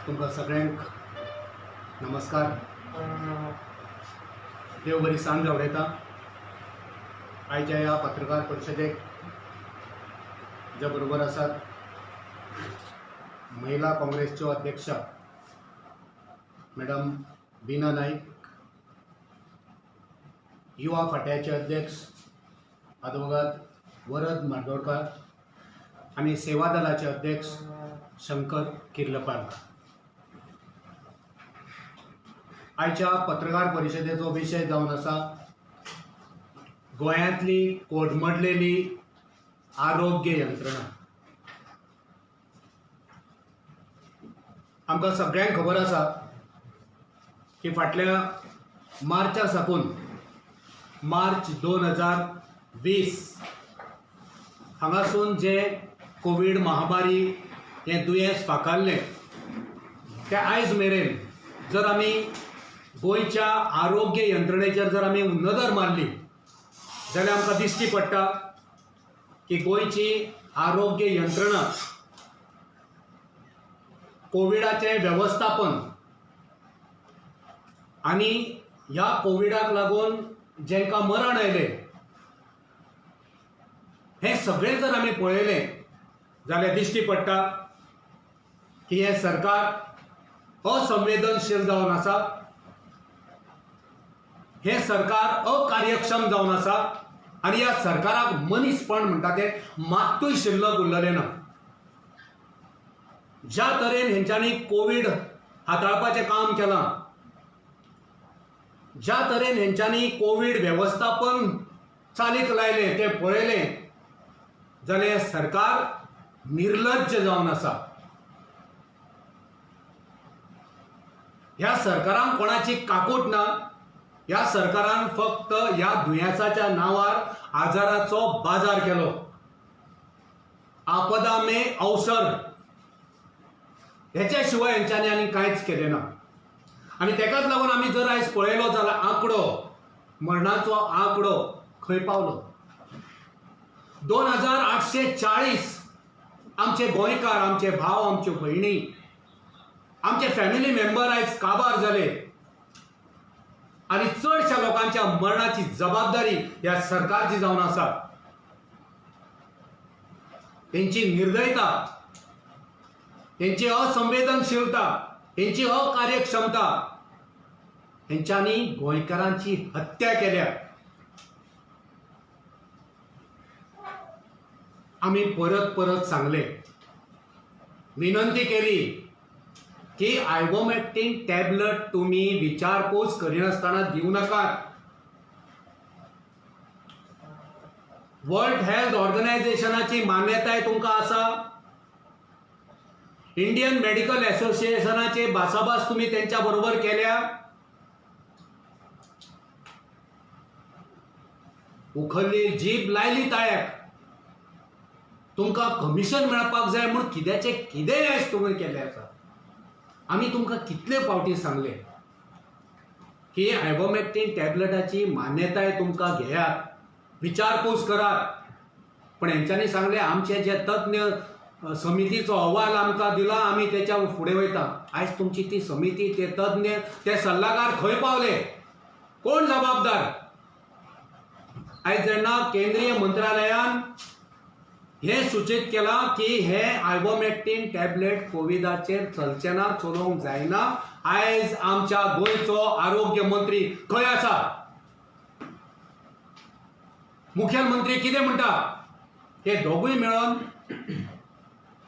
तुमकां सगळ्यांक नमस्कार. देव बरी सांज आवडयता. आयच्या ह्या पत्रकार परिशदेक जे बरोबर आसात महिला काँग्रेसच्यो अध्यक्ष मॅडम बीना नाईक, युवा फाट्याचे अध्यक्ष अद्वोगात वरद माडोळकर आणि सेवा दलाचे अध्यक्ष शंकर किर्लपालकर. आयच्या पत्रकार परिशदेचो विशय जावन आसा गोंयांतली कोडमडलेली आरोग्य यंत्रणा. आमकां सगळ्यांक खबर आसा की फाटल्या मार्चा साकून मार्च 2020 हांगासून जे कोविड महामारी हे दुयेंस फाकाल्लें ते आयज मेरेन जर आमी गोंयच्या आरोग्य यंत्रणेचेर जर आमी नदर मारली जाल्यार आमकां दिश्टी पडटा की गोंयची आरोग्य यंत्रणा कोविडाचें वेवस्थापन आनी ह्या कोविडाक लागून जेंकां मरण आयलें हें सगळें जर आमी पळयलें जाल्यार दिश्टी पडटा की हें सरकार असंवेदनशील जावन आसा, हे सरकार अकार्यक्षम जावन आसा आनी ह्या सरकाराक मनीसपण म्हणटा तें मात्तूय शिल्लक उरलेलें ना. ज्या तरेन हेंच्यांनी कोविड हाताळपाचें काम केलां, ज्या तरेन हेंच्यांनी कोविड वेवस्थापन चालीक लायलें तें पळयलें जाल्यार सरकार निर्लज्ज जावन आसा. ह्या सरकारान कोणाची काकूट ना. ह्या सरकारान फक्त ह्या दुयेंसाच्या नांवार आजाराचो बाजार केलो. आपदा में अवसर हेच्या शिवाय हेंच्यांनी आनी कांयच केलें ना. आनी तेकाच लागून आमी जर आयज पळयलो जाल्यार आंकडो, मरणाचो आंकडो खंय पावलो. 2840 आमचे गोंयकार, आमचे भाव, आमच्यो भयणी, आमचे फॅमिली मेंबर आयज काबार जाले आनी चडशा लोकांच्या मरणाची जबाबदारी ह्या सरकारची जावन आसा. तेंची निर्दयता, तेंची असंवेदनशीलता, तेंची अकार्यक्षमता, हेंच्यांनी गोंयकारांची हत्या केल्या. आमी परत परत सांगले, विनंती केली की आयवोमॅक्टिन टॅबलेट तुम्ही विचारपूस करिनासतना दिवं नाकात. वर्ल्ड हेल्थ ऑर्गनायझेशनाची मान्यताय तुमकां आसा. इंडियन मेडिकल असोसिएशनाचे भासाभास तुम्ही त्यांच्या बरोबर केल्या. उखल्ली जीब लायली ताळ्याक. तुमकां कमिशन मेळपाक जाय म्हूण कित्याचे कितेंय आयज तुमी केले आसा. आमी तुमकां कितले फावटी सांगले की आयवोमॅक्टिन टॅबलेटाची मान्यताय तुमकां घेयात, विचारपूस करात. पण हेंच्यांनी सांगले आमचे जे तज्ञ समितीचो अहवाल आमकां दिला, आमी तेच्या फुडें वयता. आयज तुमची ती समिती, ते तज्ञ, ते सल्लागार खंय पावले? कोण जबाबदार? आयज जेन्ना केंद्रीय मंत्रालयान हे सूचित केला की हे आयवोमॅक्टिन टॅबलेट कोविडाचेर चलचें ना, चलोवंक जायना, आयज आमच्या गोंयचो आरोग्य मंत्री खंय आसा? मुख्यमंत्री कितें म्हणटा? हे दोगूय मेळोन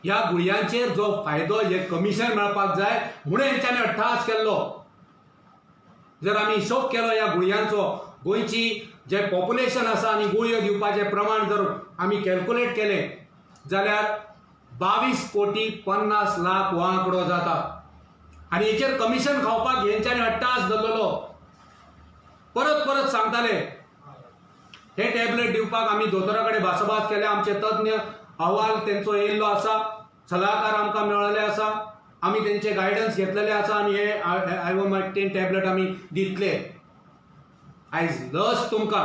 ह्या गुळयांचेर जो फायदो, हे कमिशन मेळपाक जाय म्हणून हेंच्यांनी अट्टहास केल्लो. जर आमी हिशोब केलो ह्या गुळयांचो, गोंयची जे पॉप्युलेशन आसा आनी गुळयो दिवपाचें प्रमाण जर आमी कॅल्क्युलेट केलें जाल्यार 22,50,00,000 हो आंकडो जाता. आनी हेचेर कमिशन खावपाक हेंच्यांनी अट्टहास धरलेलो. परत परत सांगताले हे टॅबलेट दिवपाक आमी दोतोरा कडेन भासाभास केल्या, आमचे तज्ञ अहवाल तेंचो येयल्लो आसा, सल्लागार आमकां मेळ्ळले आसा, आमी तेंचे गायडन्स घेतलेले आसा आनी हे आयवोमॅक्टिन टॅबलेट आमी दितले. आयज लस तुमकां,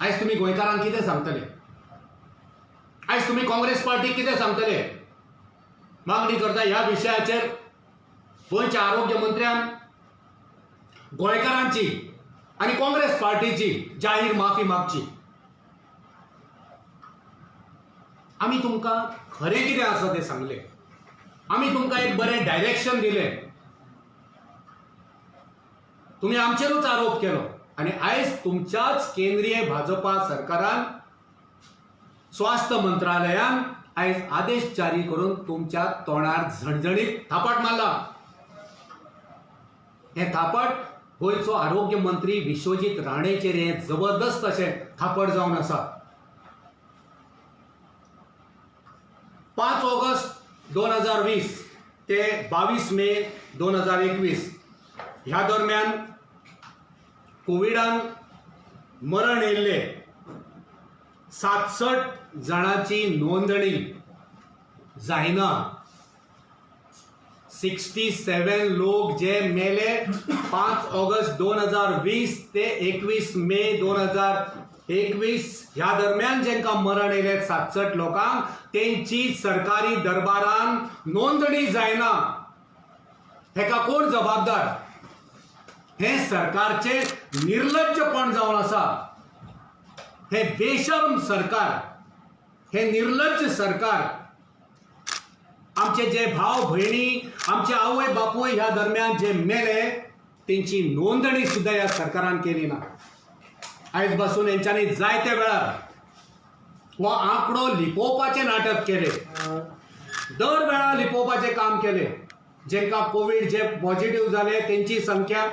आयज तुमी गोंयकारांक कितें सांगतले? आयज तुम्ही काँग्रेस पार्टी कितें सांगतले? मागणी करता ह्या विशयाचेर गोंयच्या आरोग्य मंत्र्यान गोंयकारांची आणि काँग्रेस पार्टीची जाहीर माफी मागची. आम्ही तुमकां खरें कितें आसा तें सांगलें. आम्ही तुमकां एक बरें डायरेक्शन दिलें. तुम्ही आमचेरूच आरोप केलो आणि आयज तुमच्याच केंद्रीय भाजपा सरकारान स्वास्थ्य मंत्रालयान आयज आदेश जारी करून तुमच्या तोंडार झणझणीत थापट मारला. हे थापट गोंयचो आरोग्य मंत्री विश्वजीत राणेचेर हे जबरदस्त अशें थापट जावन आसा. 5 ऑगस्ट 2020 ते 22 मे 2021 ह्या दरम्यान कोविडान मरण येयल्ले 67 जाणांची नोंदणी जायना. 67 लोक जे मेले 5 ऑगस्ट 2020 ते 21 मे 2021 ह्या दरम्यान जेंका मरण येयले 67 लोकांक तेंची सरकारी दरबारान नोंदणी जायना. हेका कोण जबाबदार? हे सरकारचे निर्लज्जपण जावन आसा. हे बेशर्म सरकार, हे निर्लज्ज सरकार. आमचे जे भाव भयणी, आमचे आवय बापूय ह्या दरम्यान जे मेले तेंची नोंदणी सुद्धा ह्या सरकारान केली ना. आयज बसून यांच्यानी जायत्या वेळार हो आंकडो लिपोवपाचे नाटक केले. दर वेळा लिपोवपाचे काम केले. जेंका कोविड जे पॉझिटिव्ह जाले तेंची संख्या,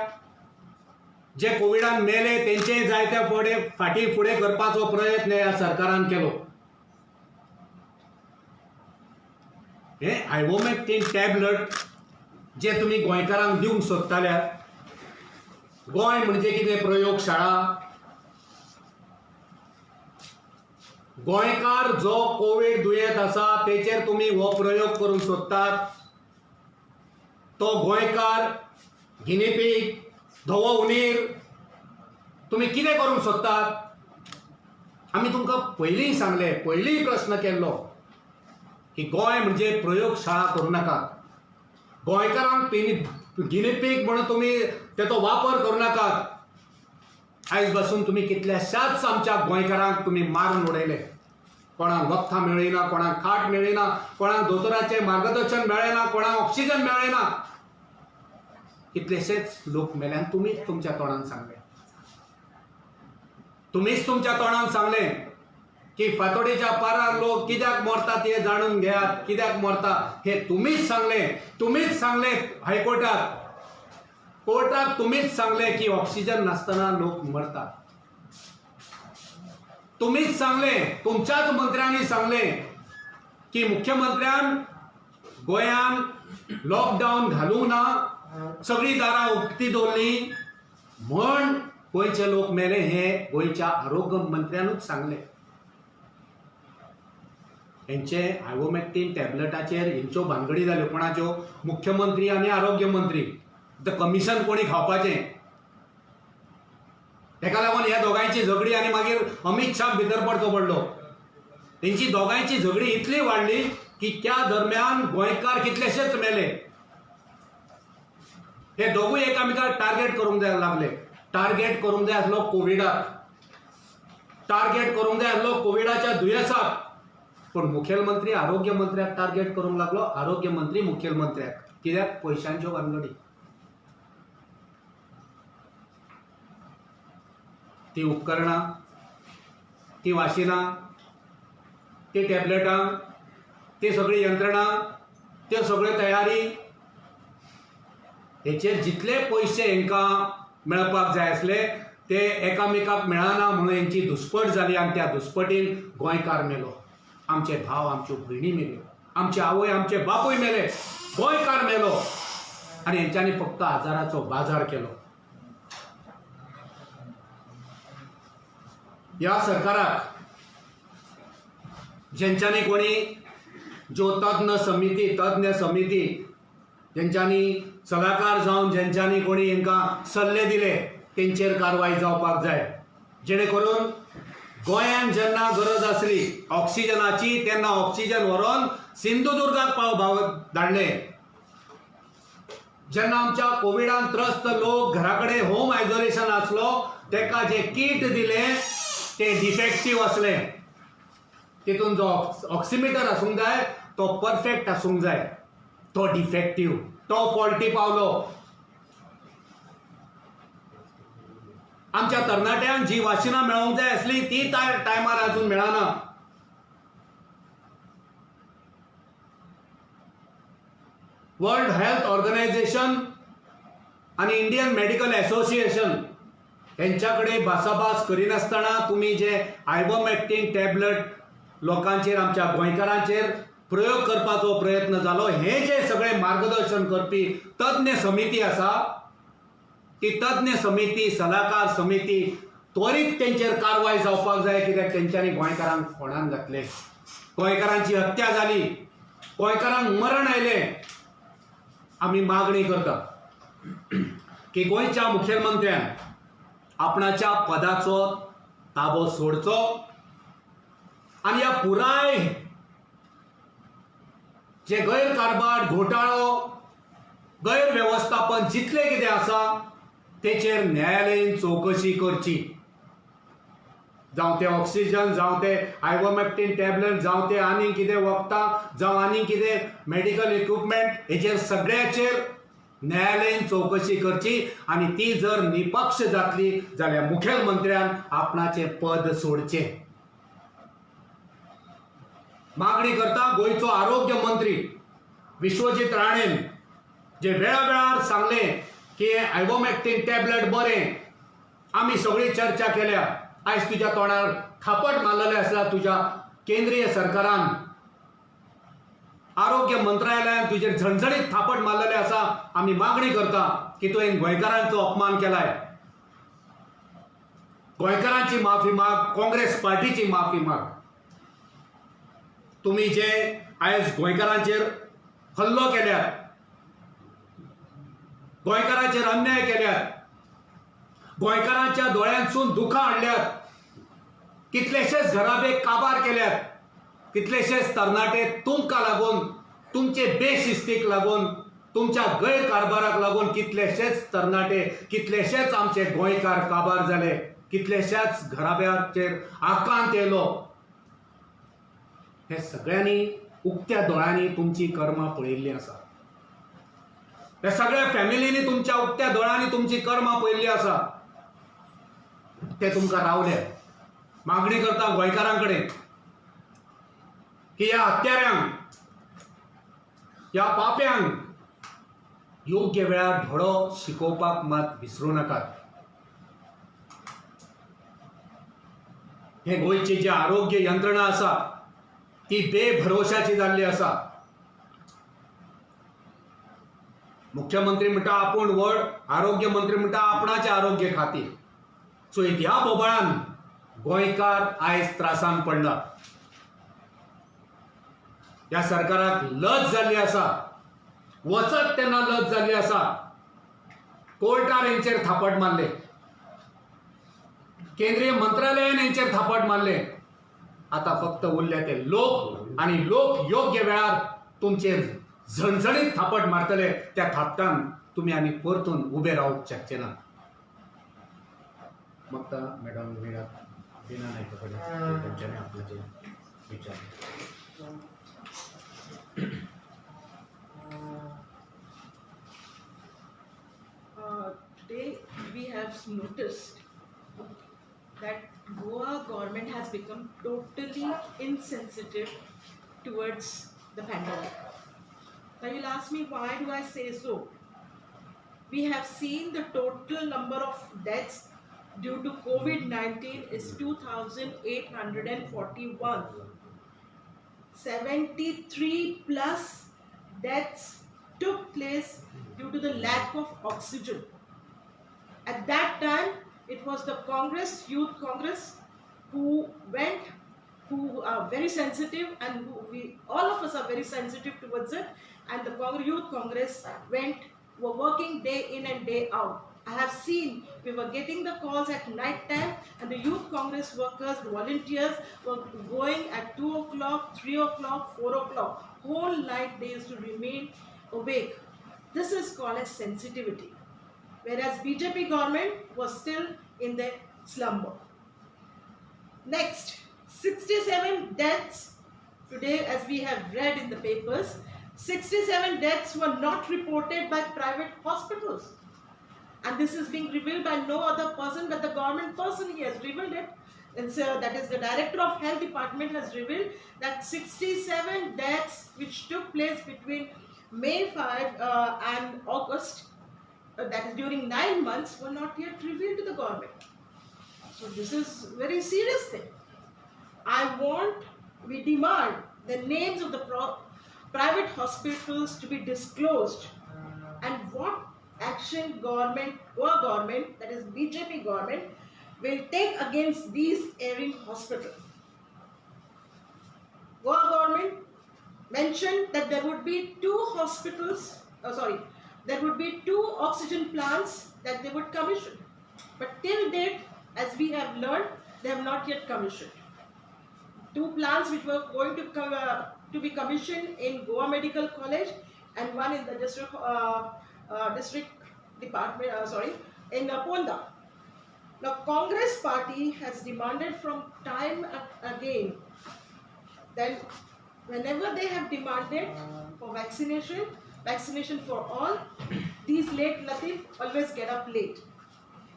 जे कोविडान मेले तेंचे जायत्या फाटी फुडें करपाचो प्रयत्न ह्या सरकारान केलो. हे आयवोमॅक्टिन टॅबलेट जे तुम्ही गोंयकारांक दिवंक सोदताल्यात. गोंय म्हणजे कितें प्रयोगशाळा? गोंयकार जो कोविड दुयेंत आसा तेचेर तुम्ही हो प्रयोग करूंक सोदतात. तो गोंयकार गिनीपीग, धवो उंदीर तुम्ही कितें करूंक सोदतात? आमी तुमकां पयलीं सांगले, पयलीं प्रश्न केल्लो की गोंय म्हणजे प्रयोगशाळा करूं नाका. गोंयकारांक गिनीपीग म्हणून तुम्ही तेचो वापर करूं नाकात. आयज बसून तुम्ही कितल्याशाच आमच्या गोंयकारांक तुम्ही मारून उडयले. कोणाक वखदां मेळिना, कोणाक खाट मेळिना, कोणाक दोतोराचें मार्गदर्शन मेळना, कोणाक ऑक्सिजन मेळना. कितलेशेच लोक मेले आनी तुमीच तुमच्या तोंडान सांगले. तुम्हीच तुमच्या तोंडान सांगले की फातोडेच्या पारार लोक कित्याक मरतात हे जाणून घेयात. कित्याक मरता हे तुम्हीच सांगले. तुम्हीच सांगले हायकोर्टात, कोर्टाक तुम्हीच सांगले की ऑक्सिजन नासतना लोक मरतात. तुम्हीच सांगले, तुमच्याच मंत्र्यांनी सांगले की मुख्यमंत्र्यान गोंयान लॉकडाऊन घालूंक ना, सगळी दारां उक्ती दवरली म्हण गोंयचे लोक मेले. हे गोंयच्या आरोग्य मंत्र्यानूच सांगले. यांचे आयवोमॅक्टिन टॅबलेटाचेर हेंच्यो भानगडी जाल्यो. कोणाच्यो? मुख्यमंत्री आणि आरोग्य मंत्री. कमिशन कोणी खावपाचें. तेका लागून ह्या दोगांयची झगडी आनी मागीर अमित शाह भितर पडचो पडलो. तेंची दोगांयची झगडी इतली वाडली की त्या दरम्यान गोंयकार कितलेशेच मेले. हे दोगूय एकामेकाक टार्गेट करूंक जाय लागले. टार्गेट करूंक जाय आसलो कोविडाक, टार्गेट करूंक जाय आसलो कोविडाच्या दुयेंसाक. पण मुखेलमंत्री आरोग्य मंत्र्याक टार्गेट करूंक लागलो. आरोग्य मंत्री मुखेलमंत्र्याक. कित्याक? पयशांच्यो भानगडी. ती उपकरणां, ती वाशिनां, ती टॅबलेटां, ती सगळी यंत्रणा, त्यो सगळ्यो तयारी, हेचेर जितले पयशे हांकां मेळपाक जाय आसले ते एकामेकाक मेळना म्हणून हेंची दुस्पट जाली. आनी त्या दुस्पटीन गोंयकार मेलो. आमचे भाव, आमच्यो भयणी मेल्यो. आमचे आवय, आमचे बापूय मेले. गोंयकार मेलो. आनी हेंच्यांनी फक्त आजाराचो बाजार केलो. ह्या सरकाराक जेंच्यांनी कोणी ज्यो तज्ञ समिती जेंच्यांनी सलाहकार जावन जेंच्यांनी कोणी हांकां सल्ले दिले तेंचेर कारवाय जावपाक जाय. जेणे करून गोंयांत जेन्ना गरज आसली ऑक्सिजनाची तेन्ना ऑक्सिजन व्हरून सिंधुदुर्गाक धाडले. जेन्ना आमच्या कोविडान त्रस्त लोक घराकडे होम आयसोलेशन आसलो तेका जे किट दिले ते डिफेक्टिव्ह असले. तितून जो ऑक्सिमीटर आसूंक जाय तो परफेक्ट आसूंक जाय, तो डिफेक्टिव्ह, तो फॉल्टी पावलो. आमच्या तरणाट्यांक जी वाशिनां मेळोंक जाय आसली ती टायमार अजून मेळना. वर्ल्ड हेल्थ ऑर्गनायझेशन आणि इंडियन मेडिकल असोसिएशन यांच्याकडे भासाभास करिनासतना तुम्ही जे आयबोमॅक्टिन टॅबलेट लोकांचेर आमच्या गोंयकारांचेर प्रयोग करपाचो प्रयत्न जालो, हे जे सगळे मार्गदर्शन करपी तज्ञ समिती आसा ती तज्ञ समिती, सल्लागार समिती त्वरित तेंचेर कारवाय जावपाक जाय. कित्याक तेंच्यांनी गोंयकारांक फोंडान घातले, गोंयकारांची हत्या जाली, गोंयकारांक मरण आयलें. आमी मागणी करता की गोंयच्या मुखेलमंत्र्यान आपणाच्या पदाचो ताबो सोडचो आणि ह्या पुराय जे गैरकारभार, घोटाळो, गैरव्यवस्थापन जितले कितें आसा तेचेर न्यायालयीन चौकशी करची. जावं ते ऑक्सिजन, जावं ते आयबोमॅक्टिन टॅबलेट, जावं ते आनी कितें वखदां, जावं आनी कितें मेडिकल इक्विपमेंट, हेचेर सगळ्याचेर न्यायालयीन चौकशी करची. आणि ती जर निपक्ष जातली जाल्यार मुखेलमंत्र्यान आपणाचें पद सोडचें. मागणी करता गोंयचो आरोग्य मंत्री विश्वजीत राणेन जे वेळावेळार सांगलें की आयबोमॅक्टिन टॅबलेट बरें, आमी सगळी चर्चा केल्या. आयज तुज्या तोंडार थापट मारलेले आसा, तुज्या केंद्रीय सरकारान, आरोग्य मंत्रालयान तुजेर झणझणीत थापट मारलेले आसा. आमी मागणी करता की तुवें गोंयकारांचो अपमान केलाय. गोंयकारांची माफी माग, काँग्रेस पार्टीची माफी माग. तुम्ही जे आयज गोंयकारांचेर हल्लो केल्यात, गोंयकारांचेर अन्याय केल्यात, गोंयकारांच्या दोळ्यांतसून दुखां हाडल्यात, कितलेशेच घराबे काबार केल्यात, कितलेशेच तरणाटे तुमकां लागून, तुमचे बेशिस्तीक लागून, तुमच्या गैरकारभाराक लागून कितलेशेच तरणाटे, कितलेशेच आमचे गोंयकार काबार जाले, कितलेशेच घराब्याचेर आकांत येयलो. हे सगळ्यांनी उक्त्या दोळ्यांनी तुमची कर्मां पळयल्लीं आसा. हे सगळ्या फॅमिलींनी तुमच्या उक्त्या दोळ्यांनी तुमची कर्मां पळयल्लीं आसा. ते तुमकां रावले. मागणी करता गोंयकारां कडेन की ह्या हत्याऱ्यांक, ह्या पाप्यांक योग्य वेळार धडो शिकोवपाक मात विसरूं नाकात. हे गोंयची जी आरोग्य यंत्रणा आसा ती बेभरवशाची जाल्ली आसा. मुख्यमंत्री म्हणटा आपूण व्हड, आरोग्य मंत्री म्हणटा आपणाचे आरोग्य खातीर. सो ह्या बोबाळान गोंयकार आयज त्रासान पडला. ह्या सरकाराक लज जाल्ली आसा, वचत तेन्ना लज जाल्ली आसा. कोर्टार हेंचेर थापट मारले, केंद्रीय मंत्रालयान हेंचेर थापट मारले. आता फक्त उरले ते लोक, आणि लोक योग्य वेळार तुमचेर झणझणीत थापट मारतले. त्या थापटान तुम्ही आनी परतून उबे रावूंक शकचे ना. मग मॅडम बिना नायकाकडे त्यांच्याने आपल्याचे विचार. Today we have noticed that Goa government has become totally insensitive towards the pandemic. Now you'll ask me, why do I say so? We have seen the total number of deaths due to COVID-19 is 2,841. 73 plus deaths took place due to the lack of oxygen. At that time, it was the Congress, Youth Congress, who are very sensitive, and all of us are very sensitive towards it. And the Youth Congress were working day in and day out. I have seen we were getting the calls at night time, and the youth Congress workers, the volunteers were going at 2 o'clock, 3 o'clock, 4 o'clock. Whole night they used to remain awake. This is called as sensitivity. Whereas BJP government was still in their slumber. Next, 67 deaths. Today, as we have read in the papers, 67 deaths were not reported by private hospitals. And this is being revealed by no other person but the government person. He has revealed it. And so that is the Director of Health Department has revealed that 67 deaths which took place between May 5 and August, that is during 9 months, were not yet revealed to the government. So this is very serious thing. We demand the names of the private hospitals to be disclosed, and what action our government, that is BJP government, will take against these erring hospitals. Goa government mentioned that there would be there would be 2 oxygen plants that they would commission. But till date, as we have learned, they have not yet commissioned. 2 plants which were going to be commissioned in Goa Medical College, and one in the district department, in Ponda. Now, Congress party has demanded from time again that whenever they have demanded for vaccination for all, these late Latif always get up late.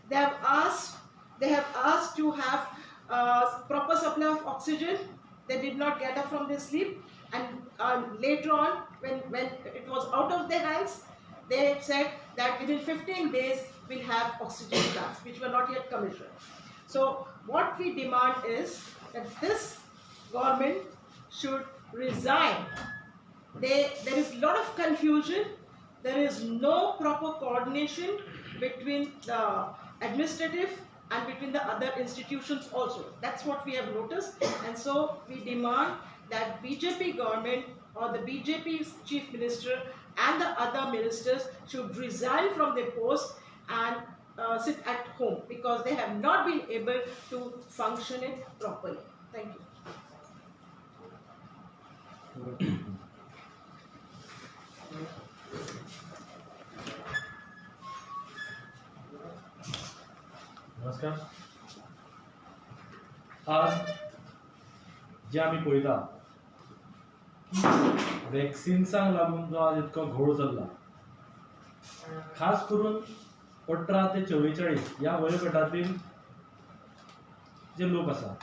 They have asked to have proper supply of oxygen. They did not get up from their sleep, and later on, when it was out of their hands, they said that within 15 days we'll have oxygen plants, which were not yet commissioned. So what we demand is that this government should resign. There is a lot of confusion. There is no proper coordination between the administrative and between the other institutions also. That's what we have noticed, and so we demand that BJP government or the BJP chief minister and the other ministers should resign from their post and sit at home, because they have not been able to function it properly. Thank you. नमस्कार. आज जे आम्ही पळयता वॅक्सिन्सांक लागून जो आज इतको घोळ चल्ला, खास करून 18 ते 44 या वयोगटातील जे लोक आसा,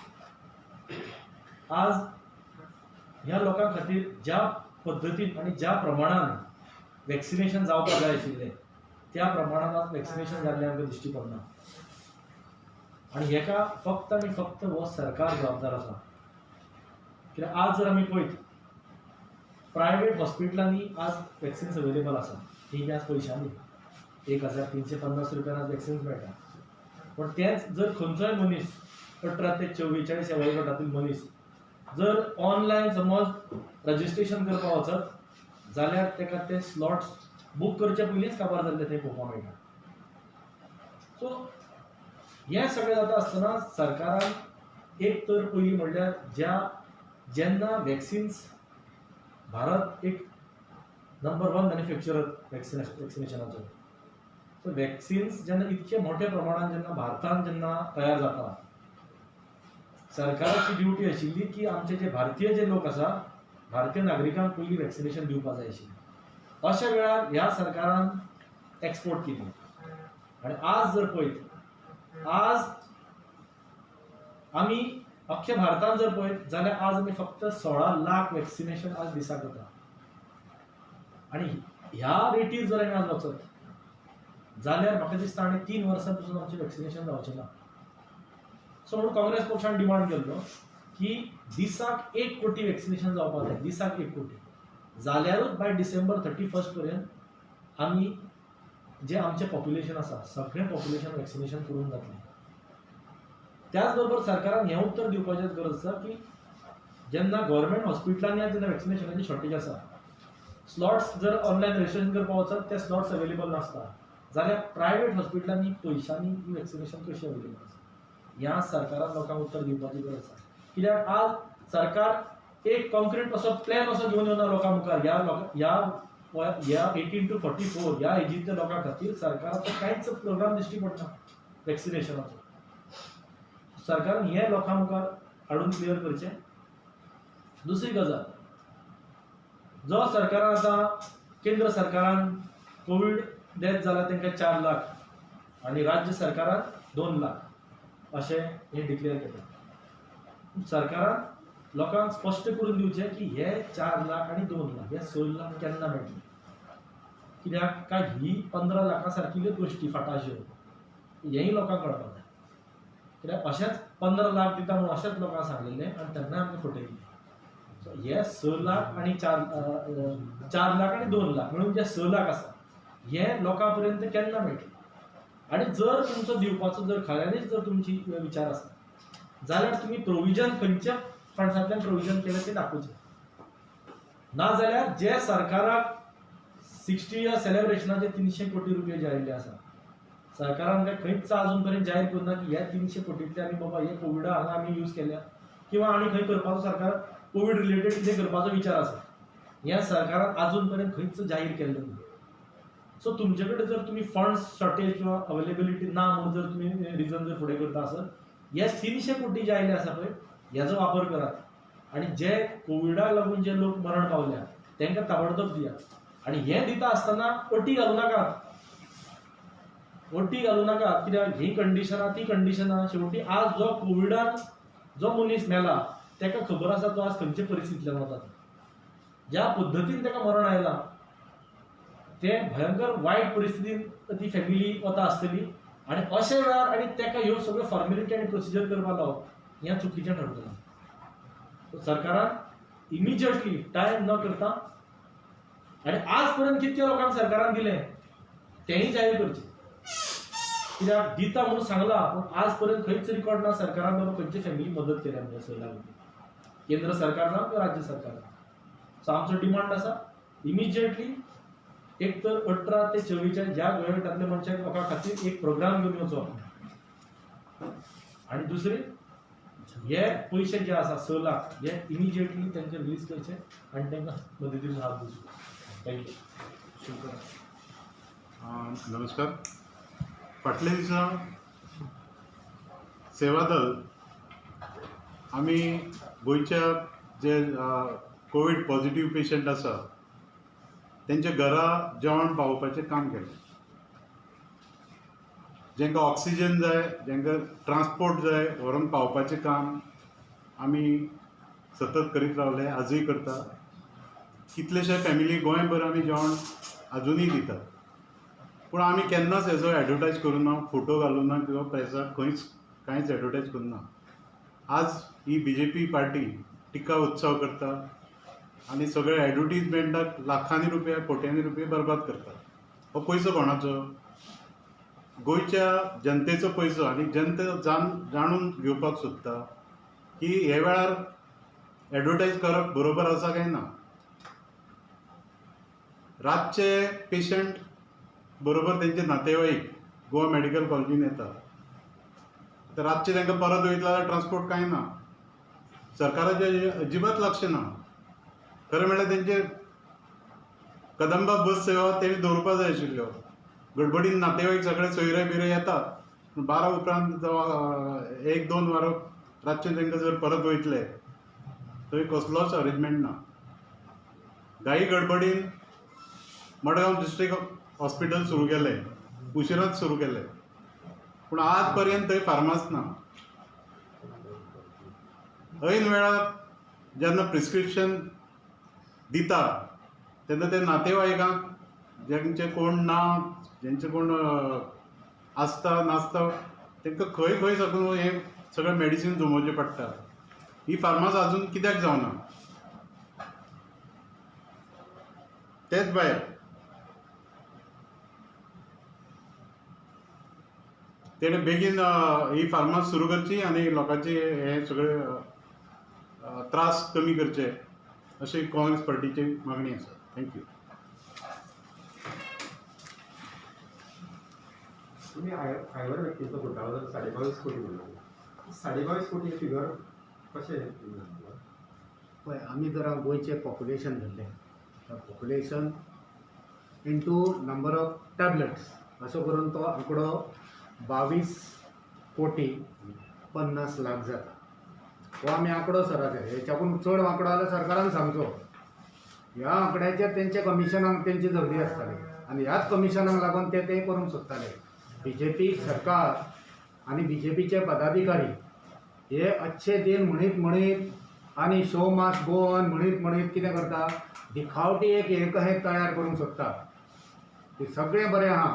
आज ह्या लोकां खातीर ज्या पद्दतीन आणि ज्या प्रमाणान वॅक्सिनेशन जावपाक जाय आशिल्लें त्या प्रमाणान आज वॅक्सिनेशन जाल्लें आमकां दिश्टी पडना. आणि हेका फक्त आणि फक्त हो सरकार जबाबदार आसा. कित्याक आज जर आमी पळयत, प्रायवेट हॉस्पिटलांनी आज वॅक्सिन्स अवेलेबल आसा, ती बी आज पयशांनी 1350 रुपयान आज वॅक्सिन्स मेळटा. पण तेच जर खंयचोय मनीस 18 ते 44 ह्या वयोगटातील मनीस जर ऑनलायन समज रजिस्ट्रेशन करपाक वचत जाल्यार तेका ते स्लॉट्स बूक करचे पयलींच काबार जाल्ले थंय पळोवपाक मेळटा. सो हे सगळें जाता आसतना सरकारान एक तर पयलीं म्हणल्यार जेन्ना वॅक्सिन्स भारत एक नंबर 1 मॅन्युफॅक्चरर वॅक्सिनेशनाचो, सो वॅक्सिन्स जेन्ना इतके मोठ्या प्रमाणात जेन्ना भारतान तयार जाता, सरकाराची ड्युटी आशिल्ली की आमचे जे भारतीय जे लोक आसा, भारतीय नागरिकांक पयलीं वॅक्सिनेशन दिवपाक जाय आशिल्लें. अशा वेळार ह्या सरकारान एक्सपोर्ट केली. आणि आज जर पळयत, आज आमी अख्ख्या भारतान जर पळयत जाल्यार आज आमी फक्त 16 लाख वॅक्सिनेशन आज दिसाक जाता. आणि ह्या रेटीर जर आमी आज वचत जाल्यार म्हाका दिसता आनी 3 वर्सां पसून आमचें वॅक्सिनेशन जावचें ना. सो म्हणून काँग्रेस पक्षान डिमांड केल्लो की दिसाक 1 कोटी वॅक्सिनेशन जावपाक जाय, दिसाक 1 कोटी जाल्यारूच बाय डिसेंबर 31 पर्यंत आमी जे आमचें पॉप्युलेशन आसा सगळें पॉप्युलेशन वॅक्सिनेशन करून जातलें. त्याच बरोबर सरकारान हें उत्तर दिवपाचें गरज आसा की जेन्ना गव्हर्मेंट हॉस्पिटलांनी जेन्ना वॅक्सिनेशनाची शॉर्टेज आसा, स्लॉट्स जर ऑनलायन रजिस्ट्रेशन करपाक वचत ते स्लॉट्स अवेलेबल नासता. जाल्यार प्रायव्हेट हॉस्पिटलांनी पयशांनी ही वॅक्सिनेशन कशी अवेलेबल आसा ह्या सरकारान लोकांक उत्तर दिवपाची गरज आसा. कित्याक आज सरकार एक कॉन्क्रीट असो प्लॅन असो घेवन येवना लोकां मुखार ह्या 18 to 44 ह्या एजींतल्या लोकां खातीर सरकाराचो कांयच प्रोग्राम दिश्टी पडना वॅक्सिनेशनाचो. सरकारान हे लोकां मुखार हाडून क्लियर करचें. दुसरी गजाल, जो सरकारान आतां केंद्र सरकारान कोविड डेथ जाला तांकां 4 लाख आनी राज्य सरकारान 2 लाख अशें हे डिक्लेअर केलें. सरकारान लोकांक स्पश्ट करून दिवचें की हे 4 लाख आनी 2 लाख हे 6 लाख केन्ना मेळटले. कित्याक काय ही 15 लाखां सारकिल्ल्योच गोश्टी फाटाच्यो हेंय लोकांक कळपाक जाय. कित्याक अशेंच 15 लाख दिता म्हणून अशेंच लोकांक सांगलेलें आनी तेन्ना आमकां फटयलें. सो हे 6 लाख आनी 4 लाख आनी 2 लाख म्हणून जे 6 लाख आसा हे लोकां पर्यंत केन्ना मेळटले. आनी जर तुमचो दिवपाचो जर खऱ्यांनीच जर तुमची विचार आसा जाल्यार तुमी प्रोविजन खंयच्या फंड्सांतल्यान प्रोविजन केलें तें दाखोवचें. नाजाल्यार जे सरकाराक 60 इयर्स सेलेब्रेशनाचे 300 कोटी रुपया जायिल्ले आसा सरकारान काय खंयच अजून पर्यंत जाहीर करना की ह्या 300 कोटींतले आमी बाबा हे कोविडा हांगा आमी यूज केल्या किंवा आनी खंय करपाचो सरकार कोविड रिलेटेड कितें करपाचो विचार आसा ह्या सरकारान अजून पर्यंत खंयच जाहीर केल्लें ना. सो तुमचे कडेन जर तुमी फंड्स शॉर्टेज किंवा अवेलेबिलिटी ना म्हणून जर तुमी रिजन जर फुडें करता आसत हे 300 कोटी जे आयले आसा पळय ह्याचो वापर करात आनी जे कोविडाक लागून जे लोक मरण पावल्या तांकां ताबडतोब दियात आनी हे दिता आसतना अटी घालूं नाकात. अटी घालूं नाकात कित्याक ही कंडिशनां ती कंडिशनां शेवटी आज जो कोविडान जो मनीस मेला ताका खबर आसा तो आज खंयचे परिस्थितींतल्यान वता. ज्या पद्दतीन ताका मरण आयलां ते भयंकर वायट परिस्थितीन ती फॅमिली वता आसतली आनी अशे वेळार आनी ताका ह्यो सगळ्यो फॉर्मेलिटी आनी प्रोसिजर करपाक लावप हें चुकीचें ठरतलें. सरकारान इमिजिएटली टायम न करता आनी आज पर्यंत कितक्या लोकांक सरकारान दिलें तेंय जाहीर करचें. कित्याक दिता म्हणून सांगला पूण आज पर्यंत खंयच रिकॉर्ड ना सरकारान बाबा खंयची फॅमिली मदत केल्या म्हणजे 6 लाख रुपया केंद्र सरकार ना किंवा राज्य सरकार. सो आमचो डिमांड आसा इमिजिएटली एक तर 18 ते 44 ज्या वयोगटांतल्या मनशांक लोकां खातीर एक प्रोग्राम घेवन येवचो आनी दुसरी हे पयशे जे आसा 6 लाख हे इमिजिएटली तांचे रिलीज करचे आनी तांकां मदतीचो हात दिवचो. थँक्यू. नमस्कार. फाटल्या दिसा सेवा दल आमी गोंयच्या जे कोविड पॉझिटिव्ह पेशंट आसा त्यांच्या घरा जेवण पावोवपाचें काम केलें. जेंकां ऑक्सिजन जाय जेंकां ट्रान्सपोर्ट जाय व्हरून पावोवपाचें काम आमी सतत करीत रावले आजूय करता. कितलेशे फॅमिली गोंयभर आमी जेवण आजुनूय दितात पूण आमी केन्नाच हेजो एडवर्टायज करूं ना फोटो घालूं ना किंवा प्रेसाक खंयच कांयच एडवर्टायज करूं ना. आज ही BJP पार्टी टिका उत्सव करता आनी सगळे एडवर्टिजमेंटाक लाखांनी रुपया कोट्यांनी रुपया बरबाद करता. हो पयसो कोणाचो? गोंयच्या जनतेचो पयसो आनी जनता जाणून घेवपाक सोदता की हे वेळार एडवर्टायज करप बरोबर आसा काय ना. रातचे पेशंट बरोबर तेंचे नातेवाईक गोवा मेडिकल कॉलेजीन येता तर रातचे तांकां परत वयतले जाल्यार ट्रान्सपोर्ट कांय ना. सरकाराचें अजिबात लक्ष ना. खरें म्हणल्यार तेंचे कदंबा बस सेवा तेणी दवरपाक जाय आशिल्ल्यो. गडबडीन नातेवाईक सगळे सोयरे बिरे येतात 12 उपरांत 1-2 वरां रातचे तांकां जर परत वयतले थंय कसलोच अरेंजमेंट ना. घाई गडबडीन मडगांव डिस्ट्रिक्ट हॉस्पिटल सुरू केलें उशिराच सुरू केलें पूण आज पर्यंत थंय फार्मास ना. ऐन वेळार जेन्ना प्रिस्क्रिप्शन दिता तेन्ना ते नातेवाईकांक जेंचे कोण ना जेंचे कोण आसता नासता तांकां खंय खंय साकून हें सगळें मेडिसीन जमोवचें पडटा. ही फार्मास आजून कित्याक जावना? तेच भायर तेणे बेगीन ही फार्मास सुरू करची आनी लोकांचे हे सगळे त्रास कमी करचे अशी काँग्रेस पार्टीची मागणी आसा. थँक्यू. तुम्ही फायबर व्यक्तींचा घोटाळा जर 22.5 कोटी दिला 22.5 कोटी फिगर कशें पळय आमी जर गोंयचें पॉप्युलेशन धरलें population into number of tablets असो करून तो आंकडो 22,50,00,000 जाता. हो आमी आंकडो सरासरी हेच्याकून चड आंकडो जाल्यार सरकारान सांगचो. ह्या आंकड्याचेर तेंचे कमिशनाक तेंची झगडी आसताली आनी ह्याच कमिशनाक लागून ते करूंक सोदताले. बीजेपी सरकार आनी बीजेपीचे पदाधिकारी हे अच्छे दिन म्हणीत आनी शो मास्ट गो ऑन म्हणीत कितें करता दिखावटी एक तयार करूंक सोदता. ते सगळें बरें आहा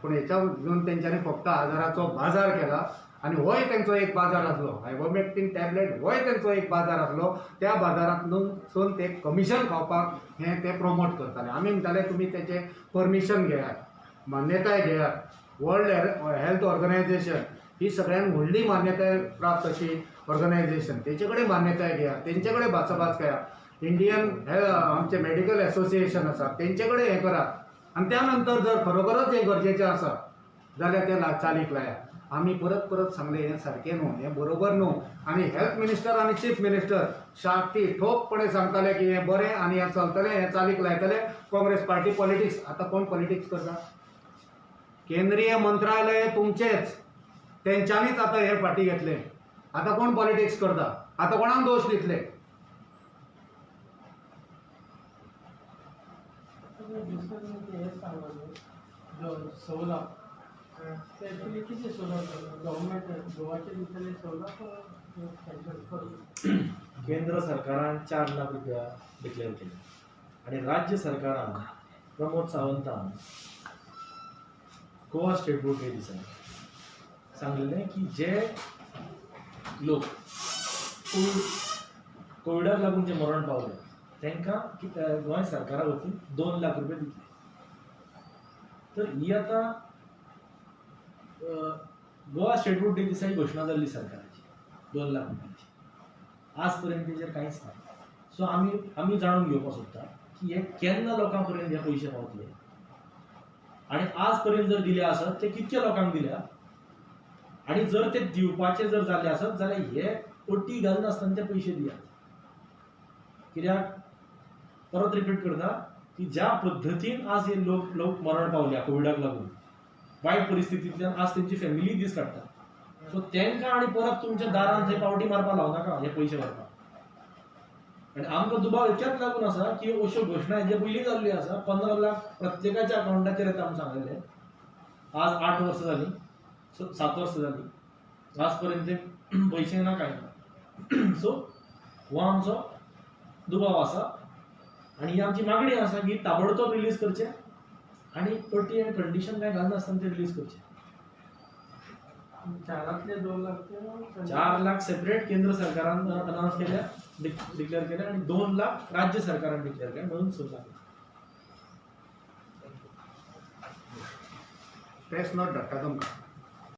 पूण हेच्या घेवन तेंच्यांनी फक्त आजाराचो बाजार केला आनी होय तेंचो एक बाजार आसलो. आयबोमेक्टीन टॅबलेट होय तेंचो एक बाजार आसलो. त्या बाजारांतसून ते कमिशन खावपाक हें ते प्रमोट करताले. आमी म्हणटाले तुमी तेचे परमिशन घेयात मान्यताय घेयात. वर्ल्ड हेल्थ ऑर्गनायझेशन ही सगळ्यांत व्हडली मान्यताय प्राप्त अशी ऑर्गनायझेशन तेचे कडेन मान्यताय घेयात तेंचे कडेन भासाभास करात. इंडियन आमचे मेडिकल असोसिएशन आसा तेंचे कडेन हें करात आनी त्या नंतर जर खरोखरच हें गरजेचें आसा जाल्यार ते चालीक लायात. आमी परत सांगलें हें सारकें न्हू हें बरोबर न्हू आनी हेल्थ मिनिस्टर आनी चीफ मिनिस्टर शाती ठोकपणे सांगताले की हें बरें आनी हें चलतलें हें चालीक लायतले. काँग्रेस पार्टी पॉलिटिक्स आतां कोण पॉलिटिक्स करता केंद्रीय मंत्रालय तुमचेच तेंच्यांनीच आतां हे फाटी घेतले. आतां कोण पॉलिटिक्स करता आतां कोणाक दोश दितले. केंद्र सरकारान 4 लाख रुपया डिक्लेअर केले आणि राज्य सरकारान प्रमोद सावंतान गोवा स्टेट बोर्ड डे दिसा सांगलेलें की जे लोक कोविडाक लागून जे मरण पावले तांकां गोंय सरकारा वतीन 2 लाख रुपया दितले. तर ही आतां गोवा स्टेट बोर्ड डे दिसा ही घोशणा जाल्ली सरकाराची 2 लाख रुपयांची. आज पर्यंत तेजेर कांयच ना. सो आमी जाणून घेवपाक सोदता की हे केन्ना लोकां पर्यंत हे पयशे पावतले आनी आज पर्यंत जर दिले आसत ते कितक्या लोकांक दिल्या आनी जर ते दिवपाचे जर जाले आसत जाल्यार हे अटी घालनासतना ते पयशे दियात. कित्याक परत रिपीट करता की ज्या पद्दतीन आज हे लोक मरण पावल्या कोविडाक लागून वायट परिस्थितींतल्यान आज तेंची फॅमिली दीस काडटा. सो तांकां आनी परत तुमच्या दारान थंय पावटी मारपाक लावनाका हे पयशे व्हरपाक. आनी आमकां दुबाव हेच्याच लागून आसा की अश्यो घोशणा हेजे पयलीं जाल्ल्यो आसा. 15 लाख प्रत्येकाच्या अकाउंटाचेर येता म्हूण सांगलेले. आज 8 वर्सां जालीं 7 वर्सां जालीं आज पर्यंत पयशे ना कांय ना. सो हो आमचो दुबाव आसा आनी ही आमची मागणी आसा की ताबडतोब रिलीज करचे आनी अटी आनी कंडिशन कांय घालनासतना ते रिलीज करचे. 4 लाख सेपरेट केंद्र सरकारान अनाउन्स केल्या डिक्लेअर केल्या आनी 2 लाख राज्य सरकारान डिक्लेअर केल्या म्हणून 6 लाख. प्रेस नोट धाडटा तुमकां.